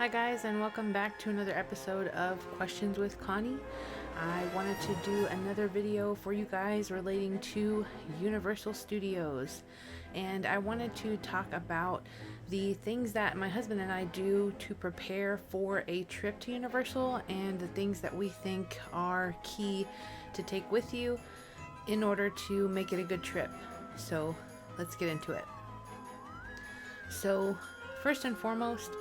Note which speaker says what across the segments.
Speaker 1: Hi guys, and welcome back to another episode of Questions with Connie. I wanted to do another video for you guys relating to Universal Studios, and I wanted to talk about the things that my husband and I do to prepare for a trip to Universal and the things that we think are key to take with you in order to make it a good trip. So let's get into it. So first and foremost,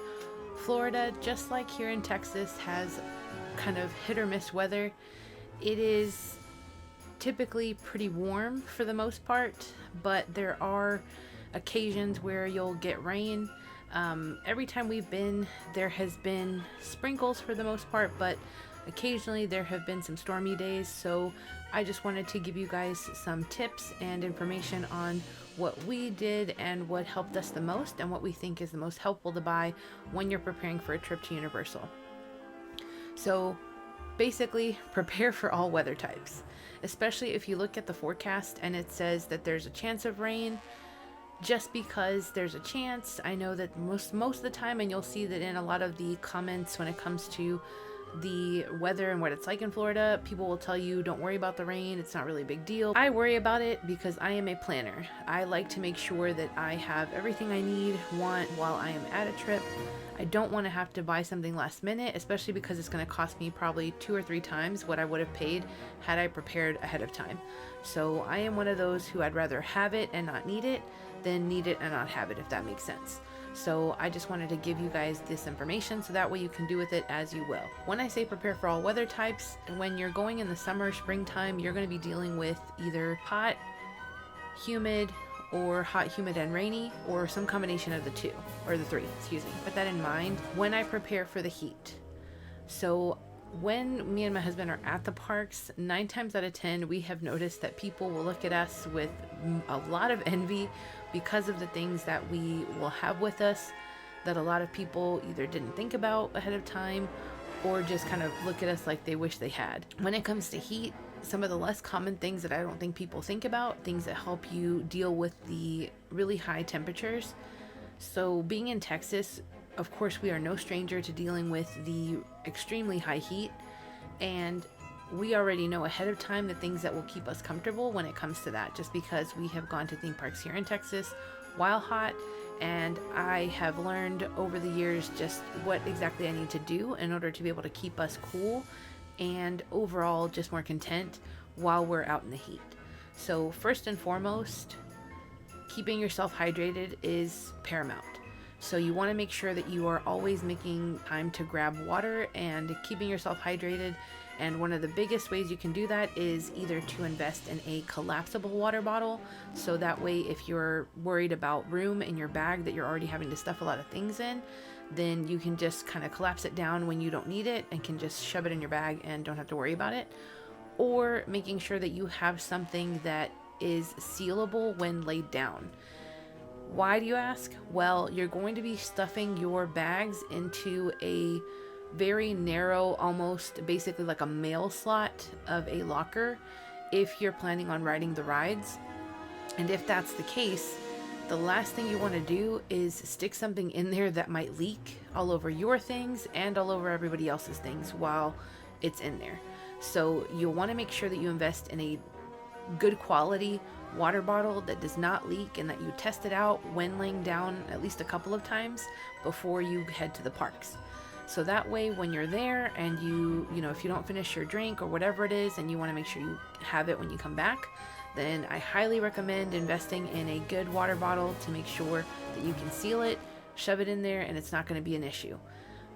Speaker 1: Florida, just like here in Texas, has kind of hit or miss weather. It is typically pretty warm for the most part, but there are occasions where you'll get rain. Every time we've been, there has been sprinkles for the most part, but occasionally there have been some stormy days. So I just wanted to give you guys some tips and information on what we did and what helped us the most and what we think is the most helpful to buy when you're preparing for a trip to Universal. So basically, prepare for all weather types, especially if you look at the forecast and it says that there's a chance of rain. Just because there's a chance, I know that most of the time, and you'll see that in a lot of the comments when it comes to the weather and what it's like in Florida, people will tell you don't worry about the rain, it's not really a big deal. I worry about it because I am a planner. I like to make sure that I have everything I want while I am at a trip. I don't want to have to buy something last minute, especially because it's going to cost me probably 2 or 3 times what I would have paid had I prepared ahead of time. So I am one of those who I'd rather have it and not need it than need it and not have it, if that makes sense. So I just wanted to give you guys this information so that way you can do with it as you will. When I say prepare for all weather types, when you're going in the summer, springtime, you're going to be dealing with either hot, humid, or hot, humid, and rainy, or some combination of the two, or the three, excuse me. Put that in mind when I prepare for the heat. So when me and my husband are at the parks, 9 times out of 10, we have noticed that people will look at us with a lot of envy because of the things that we will have with us that a lot of people either didn't think about ahead of time or just kind of look at us like they wish they had. When it comes to heat, some of the less common things that I don't think people think about, things that help you deal with the really high temperatures. So being in Texas, of course, we are no stranger to dealing with the extremely high heat, and we already know ahead of time the things that will keep us comfortable when it comes to that, just because we have gone to theme parks here in Texas while hot, and I have learned over the years just what exactly I need to do in order to be able to keep us cool and overall just more content while we're out in the heat. So first and foremost, keeping yourself hydrated is paramount. So you want to make sure that you are always making time to grab water and keeping yourself hydrated. And one of the biggest ways you can do that is either to invest in a collapsible water bottle. So that way, if you're worried about room in your bag that you're already having to stuff a lot of things in, then you can just kind of collapse it down when you don't need it and can just shove it in your bag and don't have to worry about it. Or making sure that you have something that is sealable when laid down. Why, do you ask? Well, you're going to be stuffing your bags into a very narrow, almost basically like a mail slot of a locker if you're planning on riding the rides. And if that's the case, the last thing you want to do is stick something in there that might leak all over your things and all over everybody else's things while it's in there. So you'll want to make sure that you invest in a good quality water bottle that does not leak and that you test it out when laying down at least a couple of times before you head to the parks. So that way when you're there and you know, if you don't finish your drink or whatever it is and you want to make sure you have it when you come back, then I highly recommend investing in a good water bottle to make sure that you can seal it, shove it in there, and it's not going to be an issue.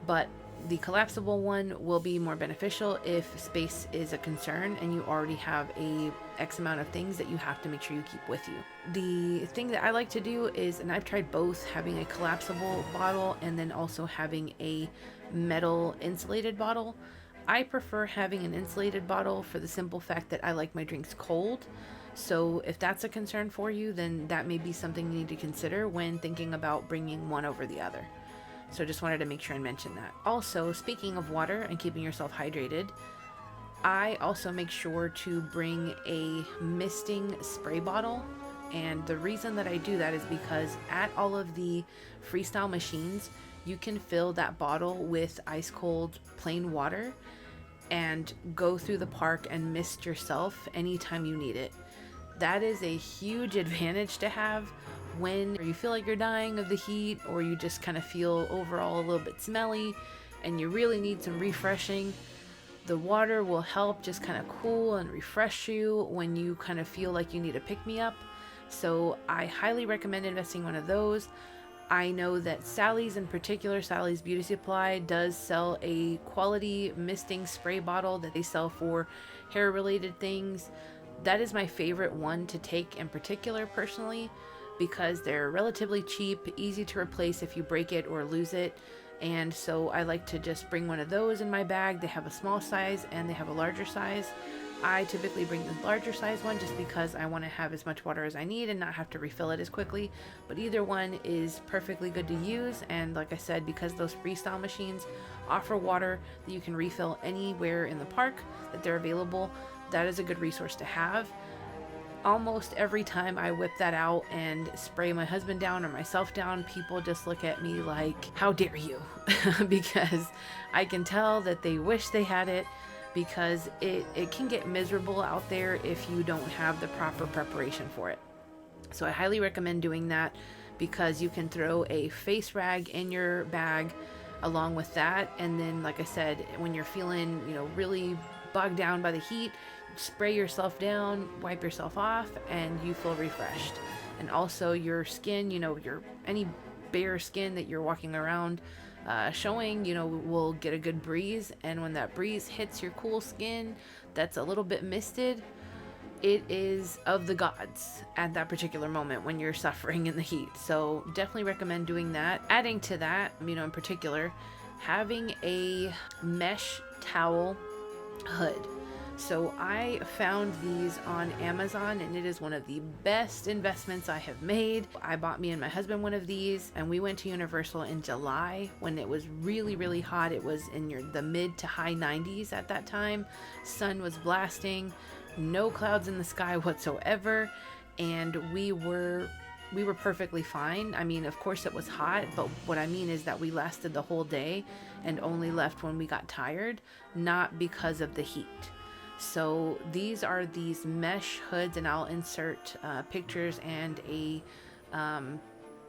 Speaker 1: But the collapsible one will be more beneficial if space is a concern and you already have a X amount of things that you have to make sure you keep with you. The thing that I like to do is, and I've tried both, having a collapsible bottle and then also having a metal insulated bottle. I prefer having an insulated bottle for the simple fact that I like my drinks cold. So if that's a concern for you, then that may be something you need to consider when thinking about bringing one over the other. So just wanted to make sure and mention that. Also, speaking of water and keeping yourself hydrated, I also make sure to bring a misting spray bottle And the reason that I do that is because at all of the freestyle machines, you can fill that bottle with ice cold plain water and go through the park and mist yourself anytime you need it. That is a huge advantage to have when you feel like you're dying of the heat, or you just kind of feel overall a little bit smelly and you really need some refreshing. The water will help just kind of cool and refresh you when you kind of feel like you need a pick-me-up. So I highly recommend investing in one of those. I know that Sally's in particular, Sally's Beauty Supply, does sell a quality misting spray bottle that they sell for hair related things. That is my favorite one to take in particular personally, because they're relatively cheap, easy to replace if you break it or lose it. And so I like to just bring one of those in my bag. They have a small size and they have a larger size. I typically bring the larger size one just because I want to have as much water as I need and not have to refill it as quickly. But either one is perfectly good to use. And like I said, because those freestyle machines offer water that you can refill anywhere in the park that they're available, that is a good resource to have. Almost every time I whip that out and spray my husband down or myself down, people just look at me like, how dare you? Because I can tell that they wish they had it, because it can get miserable out there if you don't have the proper preparation for it. So I highly recommend doing that, because you can throw a face rag in your bag along with that. And then, like I said, when you're feeling, really bogged down by the heat, spray yourself down, wipe yourself off, and you feel refreshed. And also your skin, your any bare skin that you're walking around showing, will get a good breeze. And when that breeze hits your cool skin that's a little bit misted, it is of the gods at that particular moment when you're suffering in the heat. So definitely recommend doing that. Adding to that, in particular, having a mesh towel hood. So I found these on Amazon, and it is one of the best investments I have made. I bought me and my husband one of these, and we went to Universal in July when it was really, really hot. It was in the mid to high 90s at that time. Sun was blasting, no clouds in the sky whatsoever, and we were perfectly fine. I mean, of course it was hot, but what I mean is that we lasted the whole day and only left when we got tired, not because of the heat. So these are these mesh hoods, and I'll insert pictures and a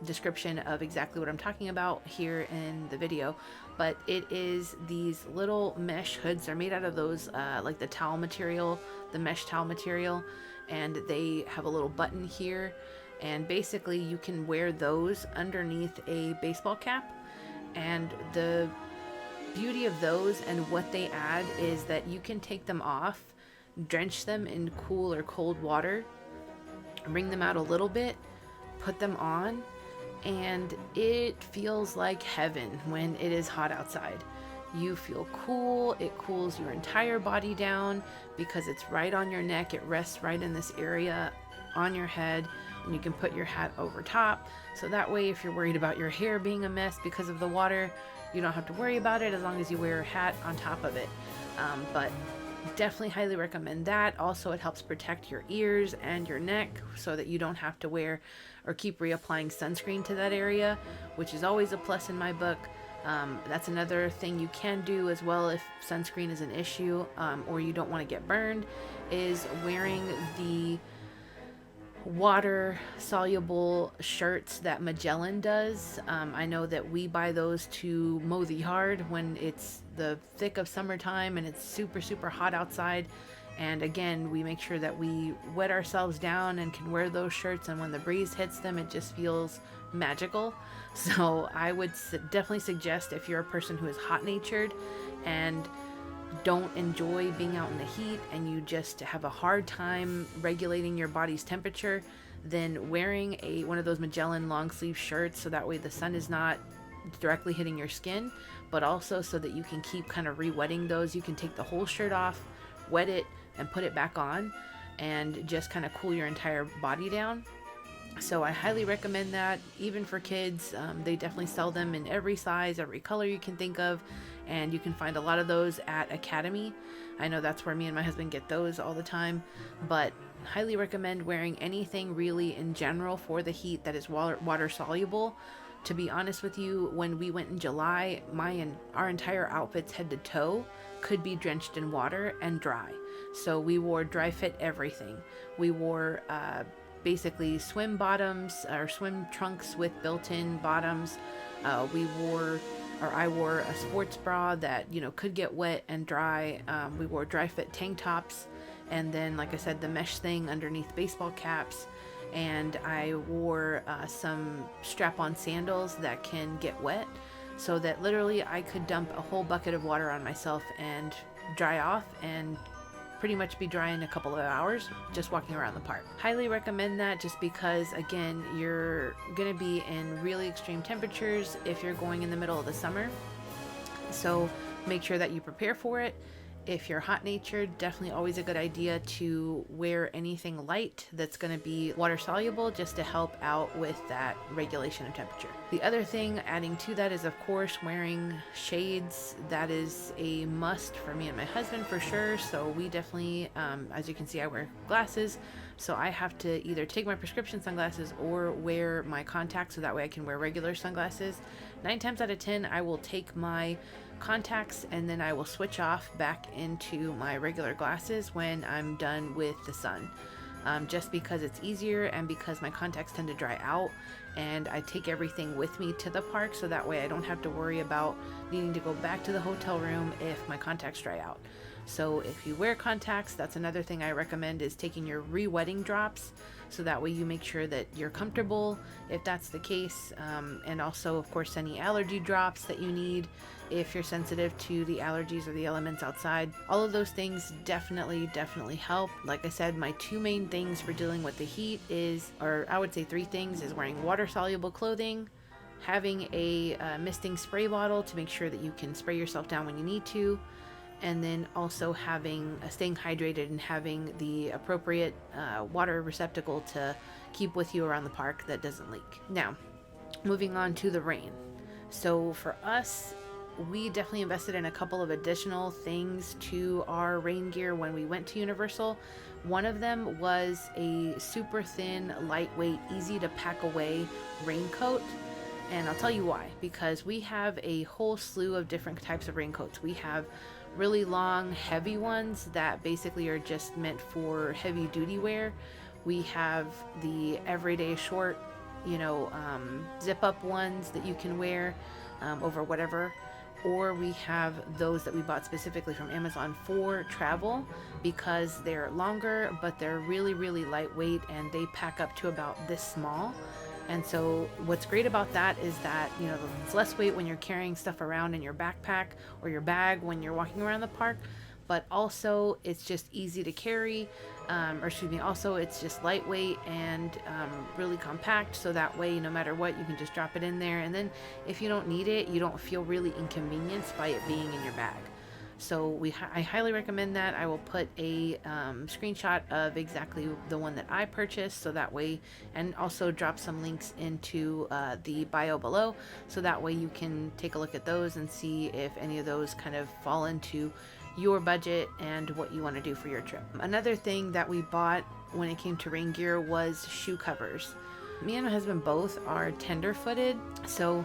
Speaker 1: description of exactly what I'm talking about here in the video. But it is these little mesh hoods. They're made out of those like the towel material, the mesh towel material, and they have a little button here, and basically you can wear those underneath a baseball cap. And the beauty of those and what they add is that you can take them off, drench them in cool or cold water, wring them out a little bit, put them on, and it feels like heaven when it is hot outside. You feel cool. It cools your entire body down because it's right on your neck. It rests right in this area on your head, and you can put your hat over top. So that way, if you're worried about your hair being a mess because of the water, you don't have to worry about it as long as you wear a hat on top of it. But definitely highly recommend that. Also, it helps protect your ears and your neck so that you don't have to wear or keep reapplying sunscreen to that area, which is always a plus in my book. That's another thing you can do as well if sunscreen is an issue, or you don't want to get burned, is wearing the water soluble shirts that Magellan does. I know that we buy those to mow the yard when it's the thick of summertime and it's super, super hot outside. And again, we make sure that we wet ourselves down and can wear those shirts, and when the breeze hits them, it just feels magical. So I would definitely suggest, if you're a person who is hot-natured and don't enjoy being out in the heat and you just have a hard time regulating your body's temperature, then wearing one of those Magellan long sleeve shirts, so that way the sun is not directly hitting your skin, but also so that you can keep kind of re-wetting those. You can take the whole shirt off, wet it, and put it back on, and just kind of cool your entire body down. So I highly recommend that, even for kids. They definitely sell them in every size, every color you can think of, and you can find a lot of those at Academy. I know that's where me and my husband get those all the time, but highly recommend wearing anything really in general for the heat that is water soluble. To be honest with you, when we went in July, our entire outfits head to toe could be drenched in water and dry. So we wore dry fit everything. We wore basically swim bottoms or swim trunks with built-in bottoms. I wore a sports bra that, you know, could get wet and dry. We wore dry fit tank tops, and then, like I said, the mesh thing underneath baseball caps. And I wore some strap-on sandals that can get wet, so that literally I could dump a whole bucket of water on myself and dry off and pretty much be dry in a couple of hours just walking around the park. Highly recommend that, just because, again, you're gonna be in really extreme temperatures if you're going in the middle of the summer. So make sure that you prepare for it. If you're hot natured, definitely always a good idea to wear anything light that's going to be water soluble, just to help out with that regulation of temperature. The other thing adding to that is, of course, wearing shades. That is a must for me and my husband for sure. So we definitely, as you can see, I wear glasses. So I have to either take my prescription sunglasses or wear my contacts, so that way I can wear regular sunglasses. 9 times out of 10, I will take my contacts and then I will switch off back into my regular glasses when I'm done with the sun, just because it's easier and because my contacts tend to dry out, and I take everything with me to the park, so that way I don't have to worry about needing to go back to the hotel room if my contacts dry out. So if you wear contacts, that's another thing I recommend, is taking your re-wetting drops, so that way you make sure that you're comfortable if that's the case. And also, of course, any allergy drops that you need if you're sensitive to the allergies or the elements outside. All of those things definitely help. Like I said, my 2 main things for dealing with the heat is, or I would say 3 things, is wearing water soluble clothing, having a misting spray bottle to make sure that you can spray yourself down when you need to, and then also staying hydrated and having the appropriate water receptacle to keep with you around the park that doesn't leak. Now, moving on to the rain. So for us, we definitely invested in a couple of additional things to our rain gear when we went to Universal. One of them was a super thin, lightweight, easy to pack away raincoat. And I'll tell you why. Because we have a whole slew of different types of raincoats. We have really long, heavy ones that basically are just meant for heavy duty wear. We have the everyday short, zip up ones that you can wear over whatever. Or we have those that we bought specifically from Amazon for travel, because they're longer, but they're really, really lightweight, and they pack up to about this small. And so what's great about that is that, it's less weight when you're carrying stuff around in your backpack or your bag when you're walking around the park, but also it's just easy to carry, also it's just lightweight and really compact, so that way no matter what, you can just drop it in there, and then if you don't need it, you don't feel really inconvenienced by it being in your bag. So I highly recommend that. I will put a screenshot of exactly the one that I purchased, so that way, and also drop some links into the bio below, so that way you can take a look at those and see if any of those kind of fall into your budget and what you want to do for your trip. Another thing that we bought when it came to rain gear was shoe covers. Me and my husband both are tender-footed, so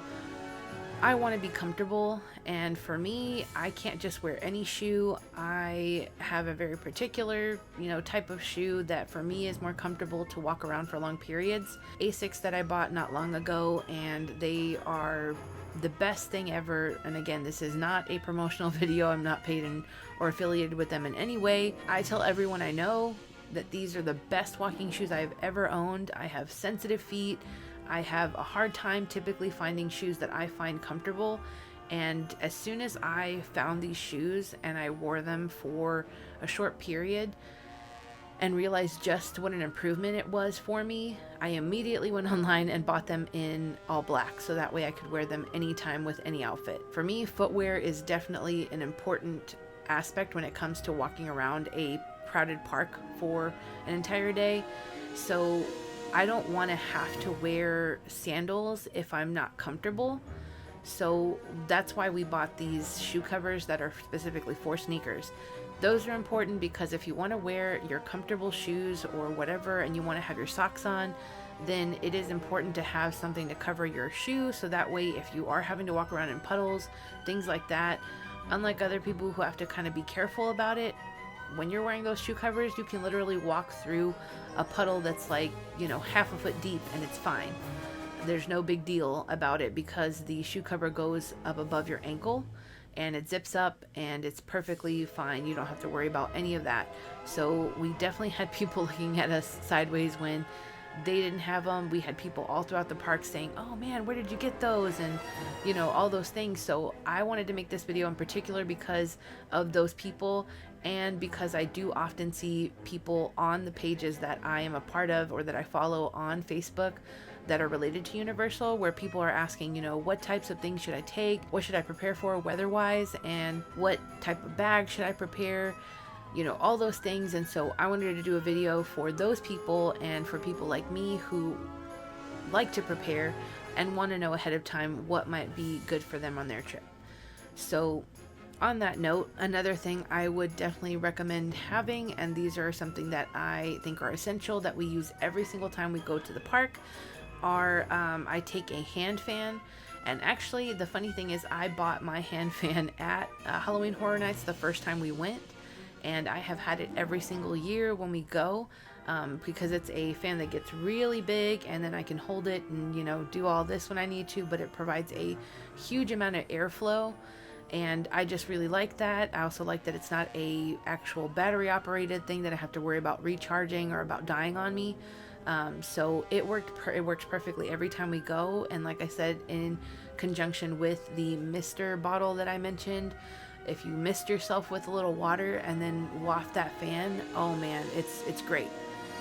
Speaker 1: I want to be comfortable, and for me, I can't just wear any shoe. I have a very particular, type of shoe that for me is more comfortable to walk around for long periods. Asics that I bought not long ago, and they are the best thing ever. And again, this is not a promotional video. I'm not paid or affiliated with them in any way. I tell everyone I know that these are the best walking shoes I've ever owned. I have sensitive feet. I have a hard time typically finding shoes that I find comfortable, and as soon as I found these shoes and I wore them for a short period and realized just what an improvement it was for me, I immediately went online and bought them in all black, so that way I could wear them anytime with any outfit. For me, footwear is definitely an important aspect when it comes to walking around a crowded park for an entire day. So I don't want to have to wear sandals if I'm not comfortable. So that's why we bought these shoe covers that are specifically for sneakers. Those are important because if you want to wear your comfortable shoes or whatever and you want to have your socks on, then it is important to have something to cover your shoe, so that way if you are having to walk around in puddles, things like that, unlike other people who have to kind of be careful about it, when you're wearing those shoe covers, you can literally walk through a puddle that's like, half a foot deep and it's fine. There's no big deal about it because the shoe cover goes up above your ankle and it zips up and it's perfectly fine. You don't have to worry about any of that. So we definitely had people looking at us sideways when they didn't have them. We had people all throughout the park saying, oh man, where did you get those? And all those things. So I wanted to make this video in particular because of those people, and because I do often see people on the pages that I am a part of or that I follow on Facebook that are related to Universal, where people are asking, what types of things should I take? What should I prepare for weather-wise? And what type of bag should I prepare? All those things. And so I wanted to do a video for those people and for people like me who like to prepare and want to know ahead of time what might be good for them on their trip. So on that note, another thing I would definitely recommend having, and these are something that I think are essential that we use every single time we go to the park, are I take a hand fan. And actually the funny thing is I bought my hand fan at Halloween Horror Nights the first time we went. And I have had it every single year when we go, because it's a fan that gets really big and then I can hold it and, do all this when I need to, but it provides a huge amount of airflow. And I just really like that. I also like that it's not a actual battery operated thing that I have to worry about recharging or about dying on me. So it works perfectly every time we go. And like I said, in conjunction with the mister bottle that I mentioned, if you mist yourself with a little water and then waft that fan, oh man, it's great.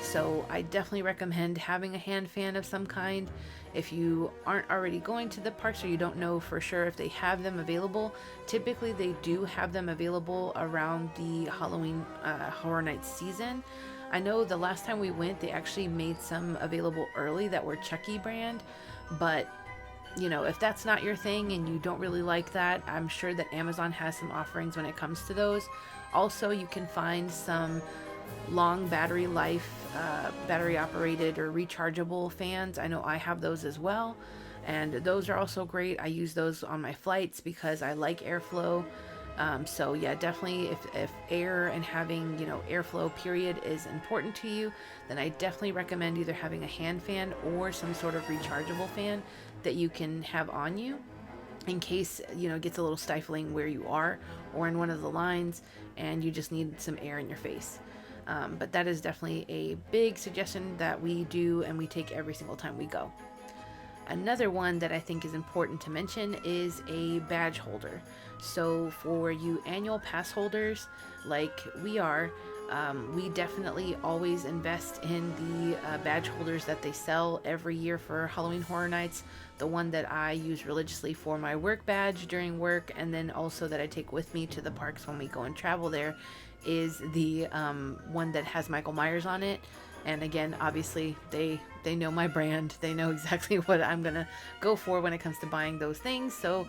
Speaker 1: So I definitely recommend having a hand fan of some kind. If you aren't already going to the parks or you don't know for sure if they have them available, typically they do have them available around the Halloween Horror Nights season. I know the last time we went, they actually made some available early that were Chucky brand, but if that's not your thing and you don't really like that, I'm sure that Amazon has some offerings when it comes to those. Also, you can find some long battery life, battery operated or rechargeable fans. I know I have those as well, and those are also great. I use those on my flights because I like airflow. So yeah, definitely if air and having, airflow period is important to you, then I definitely recommend either having a hand fan or some sort of rechargeable fan that you can have on you in case, it gets a little stifling where you are or in one of the lines and you just need some air in your face. But that is definitely a big suggestion that we do and we take every single time we go. Another one that I think is important to mention is a badge holder. So for you annual pass holders like we are, we definitely always invest in the badge holders that they sell every year for Halloween Horror Nights. The one that I use religiously for my work badge during work, and then also that I take with me to the parks when we go and travel there, is the one that has Michael Myers on it. And again, obviously they know my brand. They know exactly what I'm gonna go for when it comes to buying those things. So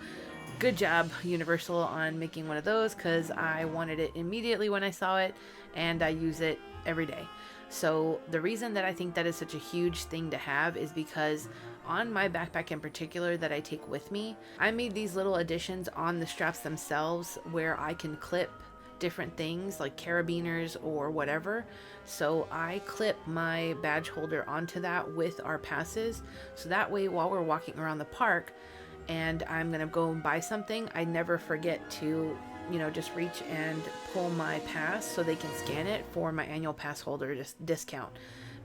Speaker 1: good job, Universal, on making one of those, because I wanted it immediately when I saw it and I use it every day. So the reason that I think that is such a huge thing to have is because on my backpack in particular that I take with me, I made these little additions on the straps themselves where I can clip different things like carabiners or whatever. So I clip my badge holder onto that with our passes, so that way while we're walking around the park and I'm gonna go and buy something, I never forget to just reach and pull my pass so they can scan it for my annual pass holder discount,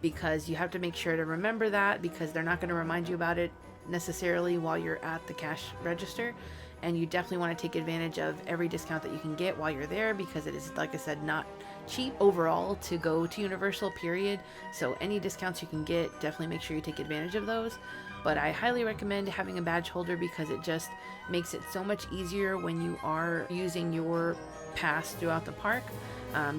Speaker 1: because you have to make sure to remember that, because they're not going to remind you about it necessarily while you're at the cash register. And you definitely want to take advantage of every discount that you can get while you're there, because it is, like I said, not cheap overall to go to Universal, period. So any discounts you can get, definitely make sure you take advantage of those. But I highly recommend having a badge holder because it just makes it so much easier when you are using your pass throughout the park.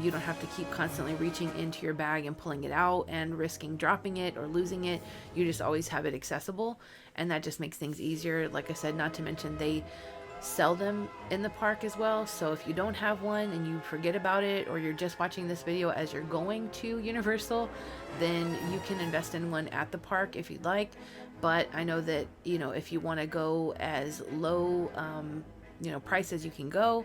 Speaker 1: You don't have to keep constantly reaching into your bag and pulling it out and risking dropping it or losing it. You just always have it accessible, and that just makes things easier. Like I said, not to mention they sell them in the park as well. So if you don't have one and you forget about it, or you're just watching this video as you're going to Universal, then you can invest in one at the park if you'd like. But I know that, you know, if you want to go as low, you know, price as you can go,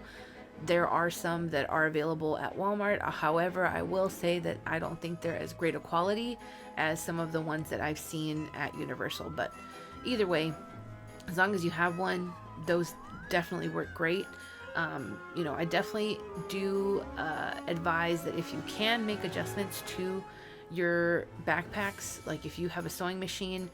Speaker 1: there are some that are available at Walmart. However, I will say that I don't think they're as great a quality as some of the ones that I've seen at Universal. But either way, as long as you have one, those definitely work great. You know, I definitely do advise that if you can make adjustments to your backpacks, like if you have a sewing machine,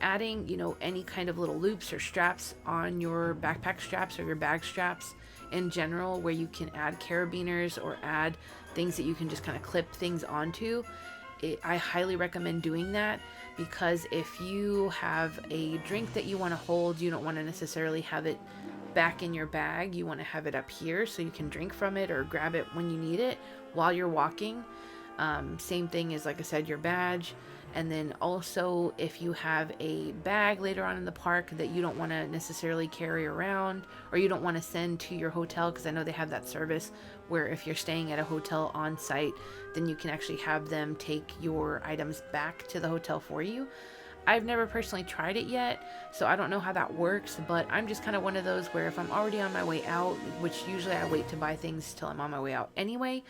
Speaker 1: adding, you know, any kind of little loops or straps on your backpack straps or your bag straps in general, where you can add carabiners or add things that you can just kind of clip things onto. I highly recommend doing that, because if you have a drink that you want to hold, you don't want to necessarily have it back in your bag. You want to have it up here so you can drink from it or grab it when you need it while you're walking. Same thing as, like I said, your badge. And then also, if you have a bag later on in the park that you don't want to necessarily carry around, or you don't want to send to your hotel, because I know they have that service where if you're staying at a hotel on site, then you can actually have them take your items back to the hotel for you. I've never personally tried it yet, so I don't know how that works, but I'm just kind of one of those where if I'm already on my way out, which usually I wait to buy things till I'm on my way out anyway,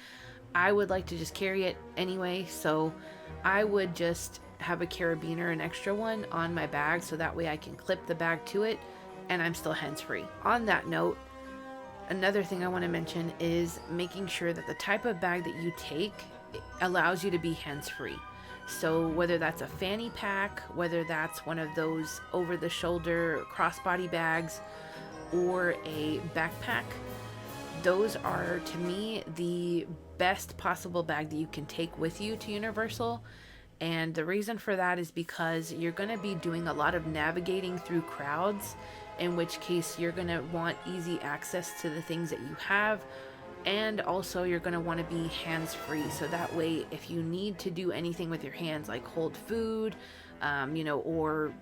Speaker 1: I would like to just carry it anyway. So I would just have a carabiner, an extra one, on my bag, so that way I can clip the bag to it and I'm still hands-free. On that note, another thing I want to mention is making sure that the type of bag that you take allows you to be hands-free. So whether that's a fanny pack, whether that's one of those over-the-shoulder crossbody bags, or a backpack, those are, to me, the best possible bag that you can take with you to Universal. And the reason for that is because you're going to be doing a lot of navigating through crowds, in which case you're going to want easy access to the things that you have. And also you're going to want to be hands-free, so that way if you need to do anything with your hands, like hold food, you know, or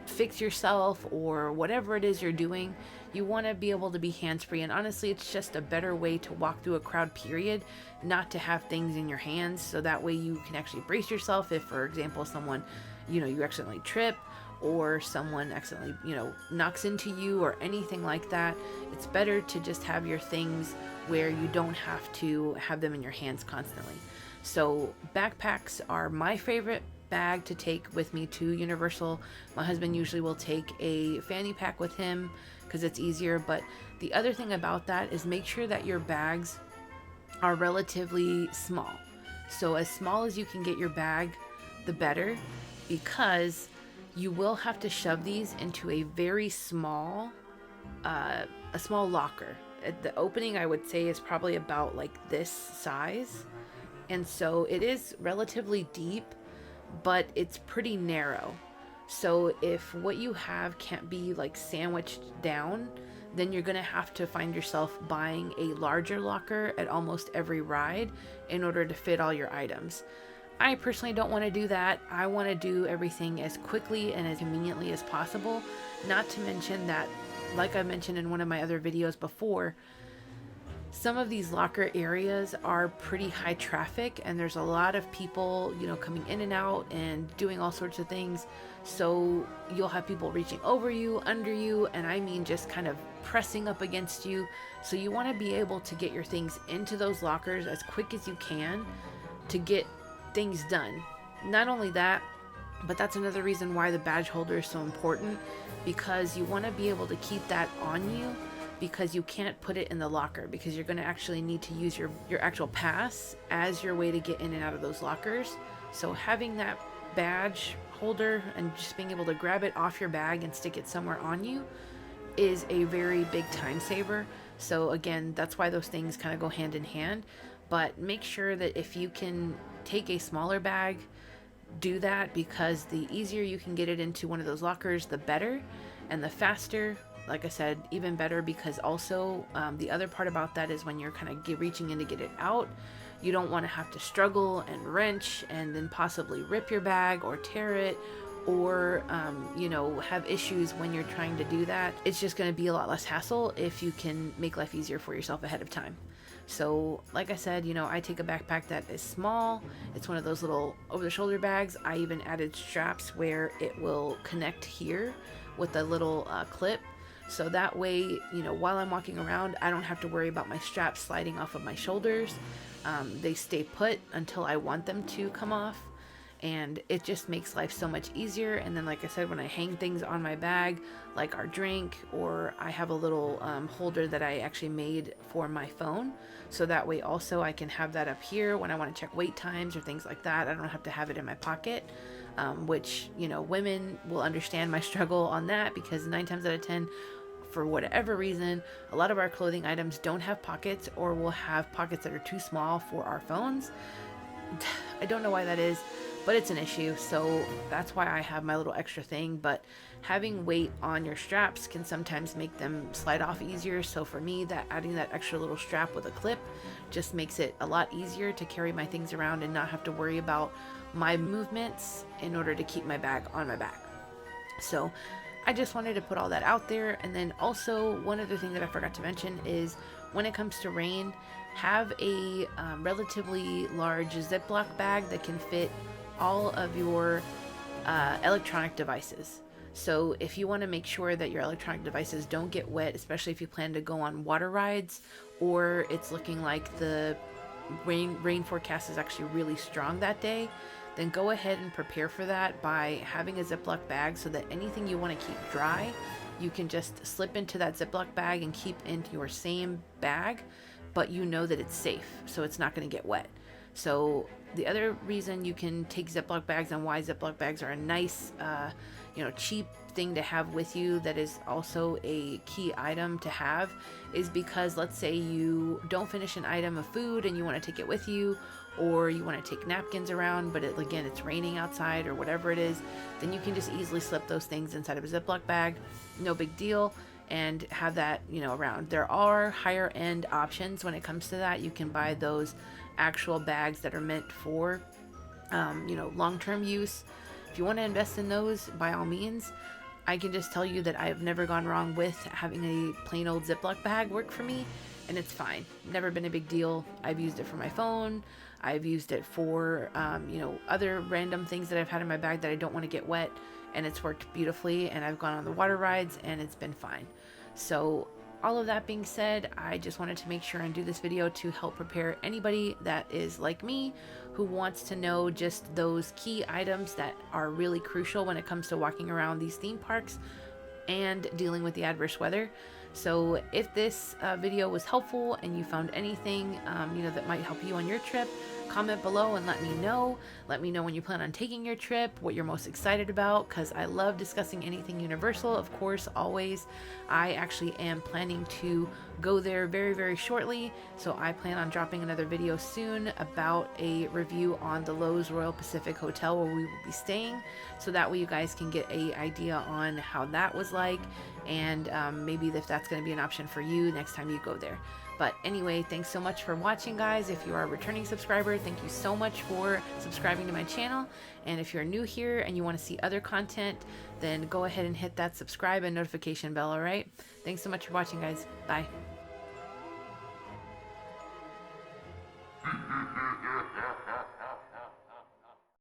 Speaker 1: fix yourself, or whatever it is you're doing, you want to be able to be hands-free. And honestly, it's just a better way to walk through a crowd, period, not to have things in your hands, so that way you can actually brace yourself if, for example, someone, you know, you accidentally trip, or someone accidentally, you know, knocks into you or anything like that. It's better to just have your things where you don't have to have them in your hands constantly. So backpacks are my favorite bag to take with me to Universal. My husband usually will take a fanny pack with him because it's easier. But the other thing about that is make sure that your bags are relatively small. So as small as you can get your bag, the better, because you will have to shove these into a very small, a small locker. The opening, I would say, is probably about like this size. And so it is relatively deep, but it's pretty narrow. So if what you have can't be like sandwiched down, then you're going to have to find yourself buying a larger locker at almost every ride in order to fit all your items. I personally don't want to do that. I want to do everything as quickly and as conveniently as possible. Not to mention that, like I mentioned in one of my other videos before, some of these locker areas are pretty high traffic, and there's a lot of people, you know, coming in and out and doing all sorts of things. So you'll have people reaching over you, under you, and I mean just kind of pressing up against you. So you want to be able to get your things into those lockers as quick as you can to get things done. Not only that, but that's another reason why the badge holder is so important, because you want to be able to keep that on you, because you can't put it in the locker, because you're going to actually need to use your actual pass as your way to get in and out of those lockers. So having that badge holder and just being able to grab it off your bag and stick it somewhere on you is a very big time saver. So again, that's why those things kind of go hand in hand. But make sure that if you can take a smaller bag, do that, because the easier you can get it into one of those lockers, the better. And the faster, like I said, even better, because also the other part about that is when you're kind of reaching in to get it out, you don't want to have to struggle and wrench and then possibly rip your bag or tear it or have issues when you're trying to do that. It's just going to be a lot less hassle if you can make life easier for yourself ahead of time. So like I said, I take a backpack that is small. It's one of those little over the shoulder bags. I even added straps where it will connect here with a little clip. So that way, while I'm walking around, I don't have to worry about my straps sliding off of my shoulders. They stay put until I want them to come off. And it just makes life so much easier. And then, like I said, when I hang things on my bag, like our drink, or I have a little holder that I actually made for my phone. So that way also I can have that up here when I want to check wait times or things like that. I don't have to have it in my pocket, which, women will understand my struggle on that, because 9 times out of 10, for whatever reason, a lot of our clothing items don't have pockets, or will have pockets that are too small for our phones. I don't know why that is, but it's an issue. So that's why I have my little extra thing. But having weight on your straps can sometimes make them slide off easier. So for me, that adding that extra little strap with a clip just makes it a lot easier to carry my things around and not have to worry about my movements in order to keep my bag on my back. So I just wanted to put all that out there. And then also, one other thing that I forgot to mention is, when it comes to rain, have a relatively large Ziploc bag that can fit all of your electronic devices. So if you want to make sure that your electronic devices don't get wet, especially if you plan to go on water rides, or it's looking like the rain forecast is actually really strong that day, then go ahead and prepare for that by having a Ziploc bag, so that anything you want to keep dry, you can just slip into that Ziploc bag and keep into your same bag, but you know that it's safe, so it's not going to get wet. So the other reason you can take Ziploc bags, and why Ziploc bags are a nice, cheap thing to have with you, that is also a key item to have, is because let's say you don't finish an item of food and you want to take it with you, or you want to take napkins around, but it's raining outside or whatever it is, then you can just easily slip those things inside of a Ziploc bag. No big deal. And have that, around. There are higher end options when it comes to that. You can buy those actual bags that are meant for, long-term use. If you want to invest in those, by all means. I can just tell you that I've never gone wrong with having a plain old Ziploc bag work for me, and it's fine. Never been a big deal. I've used it for my phone. I've used it for, other random things that I've had in my bag that I don't want to get wet, and it's worked beautifully, and I've gone on the water rides, and it's been fine. So all of that being said, I just wanted to make sure and do this video to help prepare anybody that is like me, who wants to know just those key items that are really crucial when it comes to walking around these theme parks and dealing with the adverse weather. So if this video was helpful and you found anything that might help you on your trip, comment below and let me know. Let me know when you plan on taking your trip, what you're most excited about, because I love discussing anything Universal, of course, always. I actually am planning to go there very, very shortly, so I plan on dropping another video soon about a review on the Lowe's Royal Pacific Hotel where we will be staying, so that way you guys can get an idea on how that was like, and maybe if that's going to be an option for you next time you go there. But anyway, thanks so much for watching, guys. If you are a returning subscriber, thank you so much for subscribing to my channel. And if you're new here and you want to see other content, then go ahead and hit that subscribe and notification bell, all right? Thanks so much for watching, guys. Bye.